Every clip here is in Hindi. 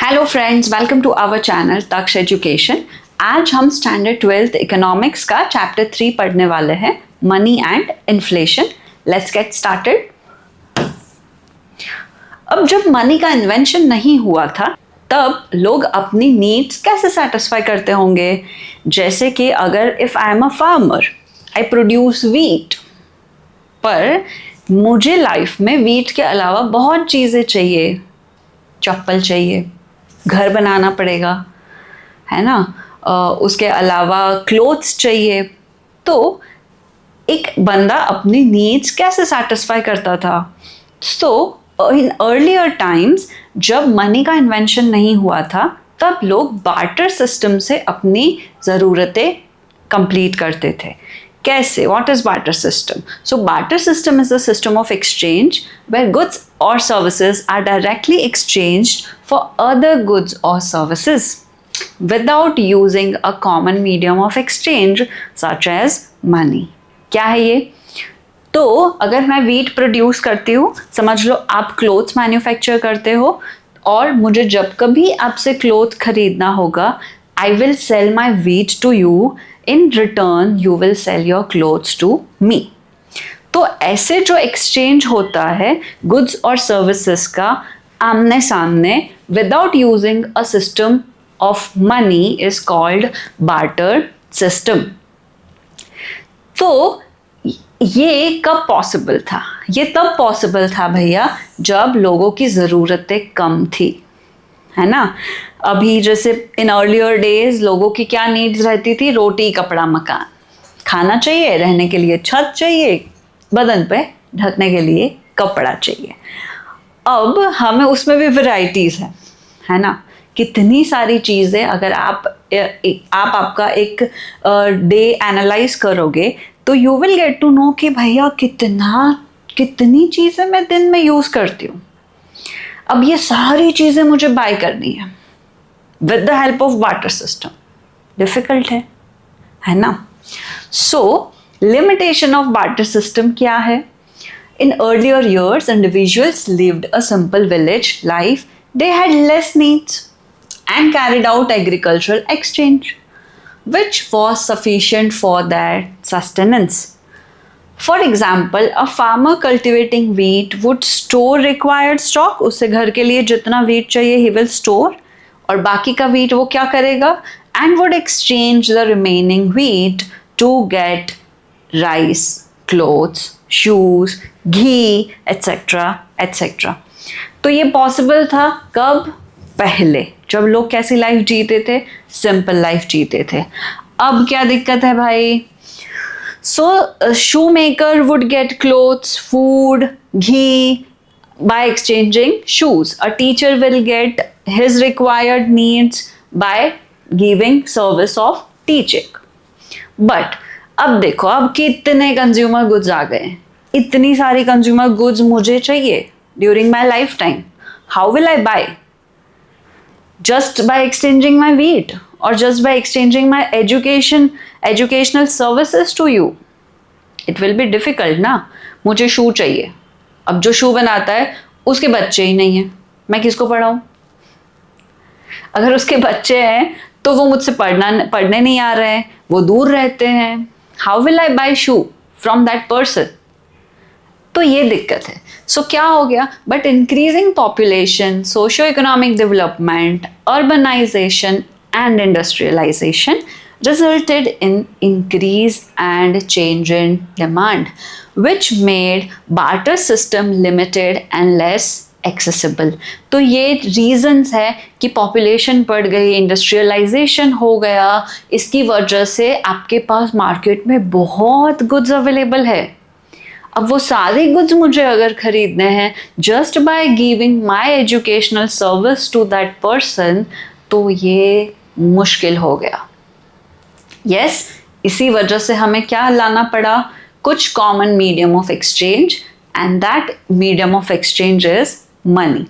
Hello friends, welcome to our channel Taksh education. आज हम स्टैंडर्ड 12th इकोनॉमिक्स का चैप्टर 3 पढ़ने वाले हैं, money and inflation. Let's get started. अब जब मनी का इन्वेंशन नहीं हुआ था तब लोग अपनी नीड्स कैसे सेटिस्फाई करते होंगे? जैसे कि अगर if I am a farmer, I produce wheat, पर मुझे लाइफ में वीट के अलावा बहुत चीज़ें चाहिए। चप्पल चाहिए, घर बनाना पड़ेगा, है ना, उसके अलावा क्लोथ्स चाहिए। तो एक बंदा अपनी नीड्स कैसे सेटिस्फाई करता था? सो इन अर्लियर टाइम्स जब मनी का इन्वेंशन नहीं हुआ था तब लोग बार्टर सिस्टम से अपनी ज़रूरतें कंप्लीट करते थे। कैसे? What is barter system? So barter system is a system of exchange where goods or services are directly exchanged for other goods or services without using a common medium of exchange such as money. क्या है ये? तो अगर मैं वीट प्रोड्यूस करती हूँ, समझ लो आप क्लोथ्स मैन्युफैक्चर करते हो, और मुझे जब कभी आपसे क्लोथ खरीदना होगा, I will sell my wheat to you, in return you will sell your clothes to me. तो ऐसे जो एक्सचेंज होता है गुड्स और सर्विसेज का आमने सामने without using a system of money is called barter system. तो ये कब पॉसिबल था? ये तब पॉसिबल था भैया जब लोगों की ज़रूरतें कम थी, है ना। अभी जैसे इन अर्लियर डेज लोगों की क्या नीड्स रहती थी? रोटी, कपड़ा, मकान। खाना चाहिए, रहने के लिए छत चाहिए, बदन पे ढकने के लिए कपड़ा चाहिए। अब हमें उसमें भी वैरायटीज़ है ना। कितनी सारी चीज़ें अगर आपका एक डे एनालाइज करोगे तो you will get to know कि भैया कितनी चीज़ें मैं दिन में यूज़ करती हूँ। अब ये सारी चीज़ें मुझे बाय करनी है with the help of barter system. Difficult है ना। सो लिमिटेशन ऑफ बार्टर सिस्टम क्या है? In earlier years individuals lived a simple village life. They had less needs and carried out agricultural exchange which was sufficient for their sustenance. For example, a farmer cultivating wheat would store required stock. उसे घर के लिए जितना wheat चाहिए he will store, और बाकी का wheat वो क्या करेगा? And would exchange the remaining wheat to get rice, clothes, shoes, ghee, etc. etc. तो ये पॉसिबल था कब? पहले, जब लोग कैसी लाइफ जीते थे? सिंपल लाइफ जीते थे। अब क्या दिक्कत है भाई? So a shoemaker would get clothes, food, ghee by exchanging shoes. A teacher will get his required needs by giving service of teaching. But अब देखो, अब कितने कंज्यूमर गुड्स आ गए, इतनी सारी कंज्यूमर गुड्स मुझे चाहिए during my life time. How will I buy? Just by exchanging my wheat or just by exchanging my educational services to you? It will be difficult ना। मुझे शू चाहिए, अब जो शू बनाता है उसके बच्चे ही नहीं हैं, मैं किसको पढ़ाऊँ? अगर उसके बच्चे हैं तो वो मुझसे पढ़ने नहीं आ रहे हैं, वो दूर रहते हैं। How will I buy shoe from that person? तो ये दिक्कत है। सो क्या हो गया? But increasing population, socio economic development, urbanisation and industrialisation resulted in increase and change in demand, which made barter system limited and less accessible. तो ये reasons है कि population बढ़ गई, इंडस्ट्रियलाइजेशन हो गया, इसकी वजह से आपके पास मार्केट में बहुत गुड्स अवेलेबल है। अब वो सारे गुड्स मुझे अगर खरीदने हैं just by giving my educational service to that person, तो ये मुश्किल हो गया। Yes, इसी वजह से हमें क्या लाना पड़ा? कुछ common medium of exchange, and that medium of exchange is money.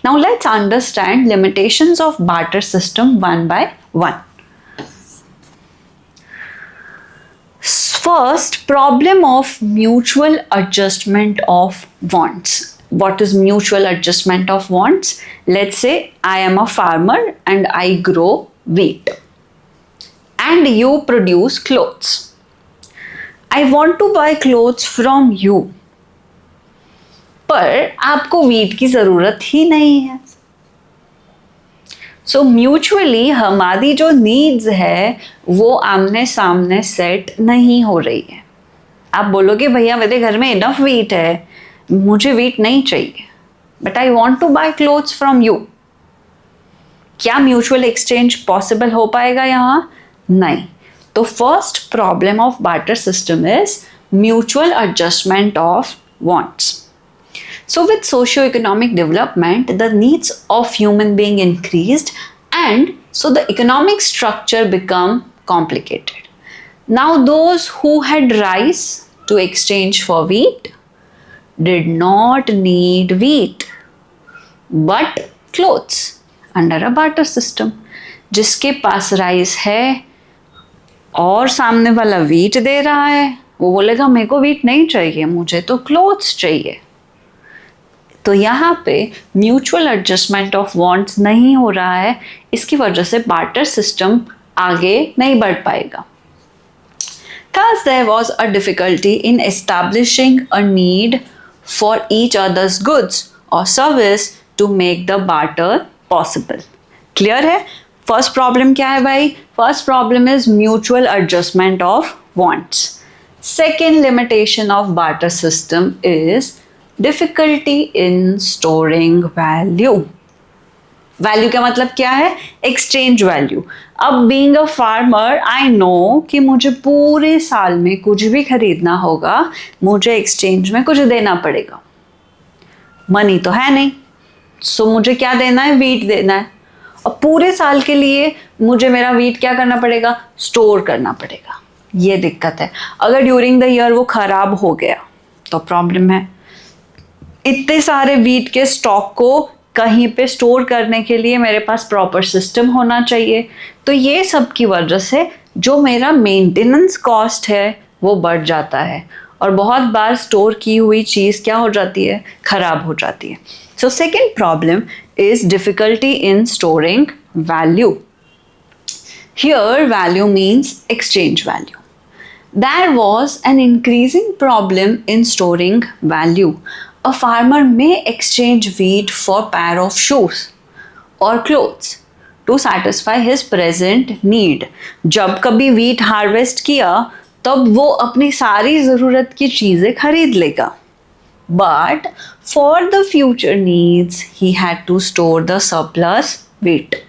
Now let's understand limitations of barter system one by one. First, problem of mutual adjustment of wants. what is mutual adjustment of wants? Let's say I am a farmer and I grow wheat and you produce clothes. I want to buy clothes from you, पर आपको wheat की ज़रूरत ही नहीं है. सो म्यूचुअली हमारी जो नीड्स है वो आमने सामने सेट नहीं हो रही है. आप बोलोगे भैया मेरे घर में इनफ वीट है, मुझे वीट नहीं चाहिए, but I want to buy clothes from you. क्या म्यूचुअल एक्सचेंज पॉसिबल हो पाएगा यहाँ? नहीं. तो first problem of barter system is mutual adjustment of wants. So with socio-economic development, the needs of human being increased, and so the economic structure become complicated. Now those who had rice to exchange for wheat did not need wheat, but clothes under a barter system. जिसके पास राइस है और सामने वाला वीट दे रहा है, वो बोलेगा मेरे को वीट नहीं चाहिए, मुझे तो क्लोथ्स चाहिए. तो यहाँ पे म्यूचुअल एडजस्टमेंट ऑफ वांट्स नहीं हो रहा है, इसकी वजह से बार्टर सिस्टम आगे नहीं बढ़ पाएगा. Thus there was a difficulty in establishing a need for each other's goods or service to make the barter possible. Clear है? First problem क्या है भाई? First problem is mutual adjustment of wants. Second limitation of barter system is difficulty in storing value. Value का मतलब क्या है? Exchange value. अब being a farmer I know कि मुझे पूरे साल में कुछ भी खरीदना होगा, मुझे एक्सचेंज में कुछ देना पड़ेगा. मनी तो है नहीं, सो मुझे क्या देना है? वीट देना है. और पूरे साल के लिए मुझे मेरा वीट क्या करना पड़ेगा? स्टोर करना पड़ेगा. ये दिक्कत है. अगर ड्यूरिंग द ईयर वो खराब हो गया तो प्रॉब्लम है. इतने सारे वीट के स्टॉक को कहीं पे स्टोर करने के लिए मेरे पास प्रॉपर सिस्टम होना चाहिए. तो ये सब की वजह से जो मेरा मेंटेनेंस कॉस्ट है वो बढ़ जाता है, और बहुत बार स्टोर की हुई चीज़ क्या हो जाती है? खराब हो जाती है. So second problem is difficulty in storing value. Here value means exchange value. There was an increasing problem in storing value. A farmer may exchange wheat for pair of shoes or clothes to satisfy his present need. जब कभी wheat harvest किया तब वो अपनी सारी ज़रूरत की चीज़ें खरीद लेगा. But for the future needs, he had to store the surplus wheat.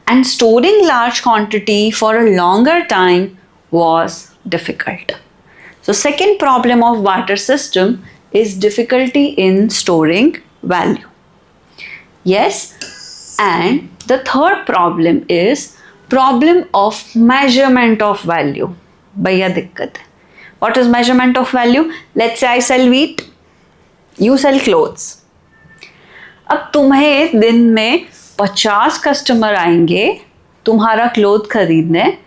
And storing large quantity for a longer time was difficult. So second problem of barter system is difficulty in storing value. Yes, and the third problem is problem of measurement of value. भैया दिक्कत है. What is measurement of value? Let's say I sell wheat, you sell clothes. अब तुम्हें दिन में 50 कस्टमर आएंगे तुम्हारा क्लोथ खरीदने,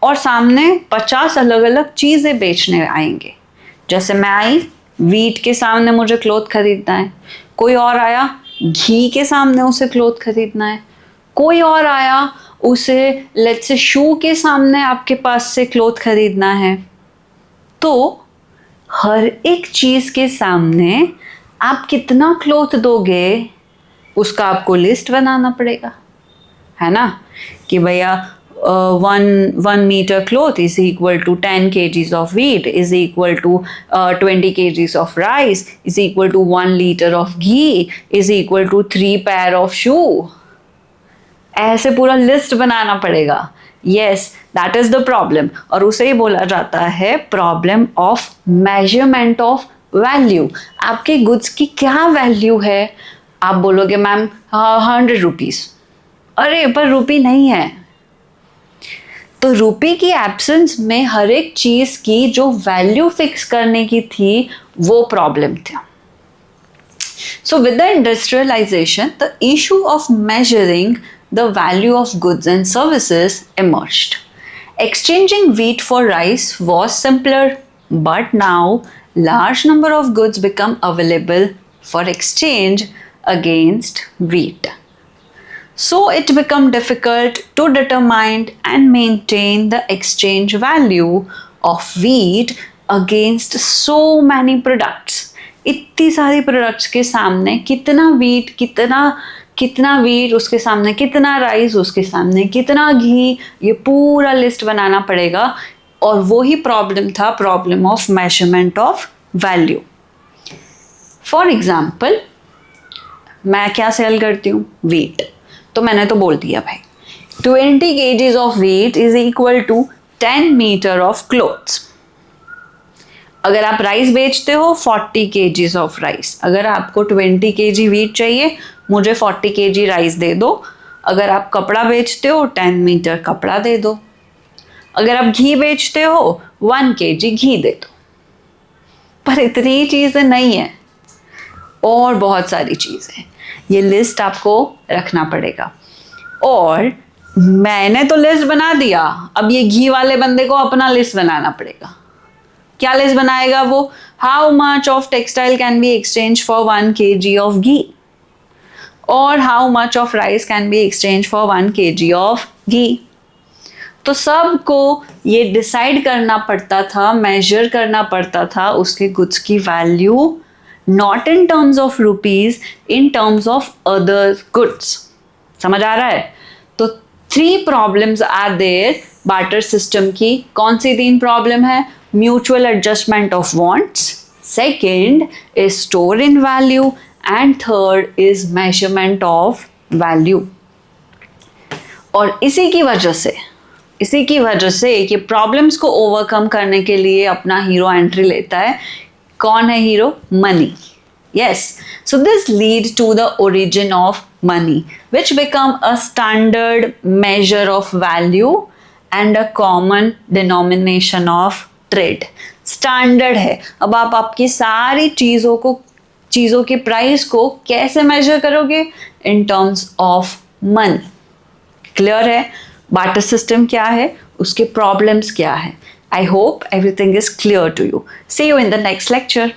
और सामने 50 अलग अलग चीज़ें बेचने आएंगे. जैसे मैं आई, वीट के सामने मुझे क्लोथ खरीदना है, कोई और आया घी के सामने उसे क्लोथ खरीदना है, कोई और आया उसे लेट्स से शू के सामने आपके पास से क्लोथ खरीदना है. तो हर एक चीज़ के सामने आप कितना क्लोथ दोगे उसका आपको लिस्ट बनाना पड़ेगा, है ना? कि भैया 1 meter cloth is equal to 10 kgs of wheat, is equal to 20 kgs of rice, is equal to 1 liter of ghee, is equal to 3 pair of shoe. ऐसे पूरा लिस्ट बनाना पड़ेगा. Yes, that is the problem. और उसे ही बोला जाता है problem of measurement of value. आपके गुड्स की क्या वैल्यू है? आप बोलोगे मैम 100 रुपीज़. अरे पर रुपी नहीं है. तो रुपी की एब्सेंस में हर एक चीज़ की जो वैल्यू फिक्स करने की थी वो प्रॉब्लम था. So with the industrialisation the issue of measuring the value of goods and services emerged. Exchanging wheat for rice was simpler, but now large number of goods become available for exchange against wheat. So it became difficult to determine and maintain the exchange value of wheat against so many products. इतनी सारी प्रोडक्ट्स के सामने कितना वीट, उसके सामने कितना राइस, उसके सामने कितना घी, ये पूरा लिस्ट बनाना पड़ेगा. और वो ही प्रॉब्लम था, problem of measurement of value. For example, मैं क्या सेल करती हूँ? वीट. तो मैंने तो बोल दिया भाई 20 kgs of wheat is equal to 10 metre of clothes. अगर आप राइस बेचते हो 40 kgs ऑफ राइस. अगर आपको 20 kg वीट चाहिए, मुझे 40 kg राइस दे दो. अगर आप कपड़ा बेचते हो 10 मीटर कपड़ा दे दो. अगर आप घी बेचते हो 1 kg घी दे दो. पर इतनी चीज़ें नहीं है, और बहुत सारी चीज़ें. ये लिस्ट आपको रखना पड़ेगा. और मैंने तो लिस्ट बना दिया, अब ये घी वाले बंदे को अपना लिस्ट बनाना पड़ेगा. क्या लिस्ट बनाएगा वो? How much of textile can be exchange for 1 kg of ghee, और how much of rice can be exchange for 1 kg of ghee. तो सबको ये डिसाइड करना पड़ता था, मेजर करना पड़ता था उसके गुड्स की value, not in terms of rupees, in terms of other goods. समझ आ रहा है? तो 3 problems are there barter system की. कौन सी 3 प्रॉब्लम है? Mutual adjustment of wants, second is store in value, and third is measurement of value. और इसी की वजह से ये प्रॉब्लम्स को ओवरकम करने के लिए अपना हीरो एंट्री लेता है. कौन है hero? Money. Yes, so this lead to the origin of money, which become a standard measure of value and a common denomination of trade. Standard है. अब आप आपकी सारी चीज़ों के प्राइस को कैसे मेजर करोगे? In terms of money. Clear है? बार्टर सिस्टम क्या है, उसके प्रॉब्लम्स क्या है. I hope everything is clear to you. See you in the next lecture.